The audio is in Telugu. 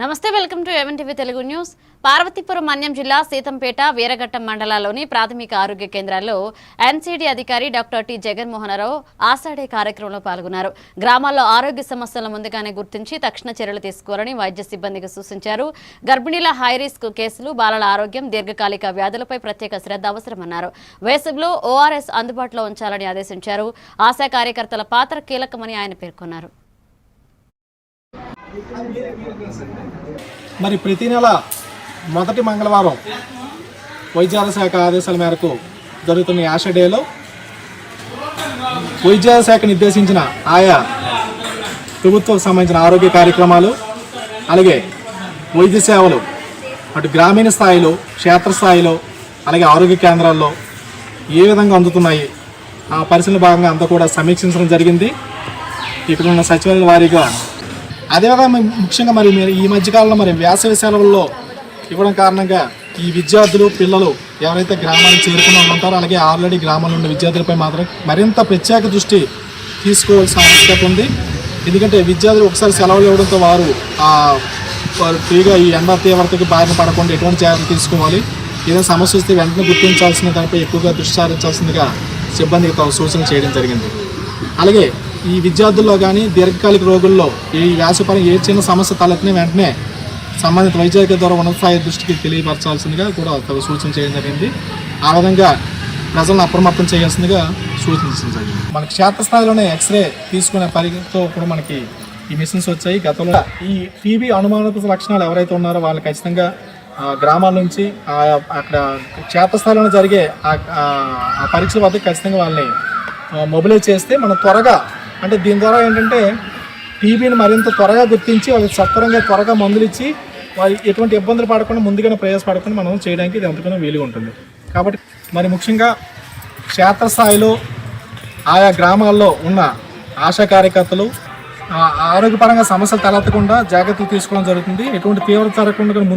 నమస్తే welcome to MNTV Telugu news. Parvathipuram Manyam జిల్లా సీతంపేట వీరఘట్టం మండలాల్లోని ప్రాథమిక ఆరోగ్య కేంద్రాల్లో NCD అధికారి డాక్టర్ టి జగన్మోహనరావు ఆషాఢే కార్యక్రమంలో పాల్గొన్నారు. గ్రామాల్లో ఆరోగ్య సమస్యలను ముందుగానే గుర్తించి తక్షణ చర్యలు తీసుకోవాలని వైద్య సిబ్బందికి సూచించారు. గర్భిణీల హై రిస్క్ కేసులు, బాలల ఆరోగ్యం, దీర్ఘకాలిక వ్యాధులపై ప్రత్యేక శ్రద్ధ అవసరమన్నారు. వేసవిలో ORS అందుబాటులో ఉంచాలని ఆదేశించారు. ఆశా కార్యకర్తల పాత్ర కీలకమని ఆయన పేర్కొన్నారు. మరి ప్రతి నెల మొదటి మంగళవారం వైద్యాల శాఖ ఆదేశాల మేరకు జరుగుతున్న ఆషాఢేలో వైద్యాల శాఖ నిర్దేశించిన ఆయా ప్రభుత్వం సంబంధించిన ఆరోగ్య కార్యక్రమాలు, అలాగే వైద్య సేవలు అటు గ్రామీణ స్థాయిలో, క్షేత్రస్థాయిలో, అలాగే ఆరోగ్య కేంద్రాల్లో ఏ విధంగా అందుతున్నాయి ఆ పరిశీలన భాగంగా అంతా కూడా సమీక్షించడం జరిగింది. ఇక్కడ ఉన్న సచివాలయాల వారీగా అదేవిధంగా ముఖ్యంగా మరి ఈ మధ్యకాలంలో మరి వేసవి సెలవుల్లో ఇవ్వడం కారణంగా ఈ విద్యార్థులు, పిల్లలు ఎవరైతే గ్రామాలకు చేరుకుని ఉంటారో అలాగే ఆల్రెడీ గ్రామంలో ఉన్న విద్యార్థులపై మాత్రం మరింత ప్రత్యేక దృష్టి తీసుకోవాల్సిన ఆవశ్యకత ఉంది. ఎందుకంటే విద్యార్థులు ఒకసారి సెలవులు ఇవ్వడంతో వారు ఫ్రీగా ఈ ఎండ తీవ్రతకి బారిన పడకుండా ఎటువంటి జాగ్రత్తలు తీసుకోవాలి, ఏదైనా సమస్య వస్తే వెంటనే గుర్తించాల్సిన దానిపై ఎక్కువగా దృష్టి సారించాల్సిందిగా సిబ్బందికి సూచన చేయడం జరిగింది. అలాగే ఈ విద్యార్థుల్లో కానీ దీర్ఘకాలిక రోగుల్లో ఈ వ్యాసపరంగా ఏ చిన్న సమస్య తలెత్తిన వెంటనే సంబంధిత వైద్యాధికారి ద్వారా ఉన్నత స్థాయి దృష్టికి తెలియపరచాల్సిందిగా కూడా సూచన చేయడం జరిగింది. ఆ విధంగా ప్రజలను అప్రమత్తం చేయాల్సిందిగా సూచించడం జరిగింది. మనకి క్షేత్రస్థాయిలోనే ఎక్స్రే తీసుకునే పరిధితో కూడా మనకి ఈ మిషన్స్ వచ్చాయి. గతంలో ఈ టీబీ అనుమానిత లక్షణాలు ఎవరైతే ఉన్నారో వాళ్ళు ఖచ్చితంగా గ్రామాల నుంచి అక్కడ క్షేత్రస్థాయిలోనే జరిగే ఆ పరీక్షల వద్ద ఖచ్చితంగా వాళ్ళని మొబిలైజ్ చేస్తే మనం త్వరగా, అంటే దీని ద్వారా ఏంటంటే టీబీని మరింత త్వరగా గుర్తించి వాళ్ళకి సత్వరంగా త్వరగా మందులు ఇచ్చి వాళ్ళు ఎటువంటి ఇబ్బందులు పడకుండా ముందుగానే ప్రయాసపడకుండా మనం చేయడానికి ఇది ఎంతగానో వీలుగా ఉంటుంది. కాబట్టి మరి ముఖ్యంగా క్షేత్రస్థాయిలో ఆయా గ్రామాల్లో ఉన్న ఆశా కార్యకర్తలు ఆరోగ్యపరంగా సమస్యలు తలెత్తకుండా జాగ్రత్తలు తీసుకోవడం జరుగుతుంది. ఎటువంటి తీవ్రత జరగకుండా ముందు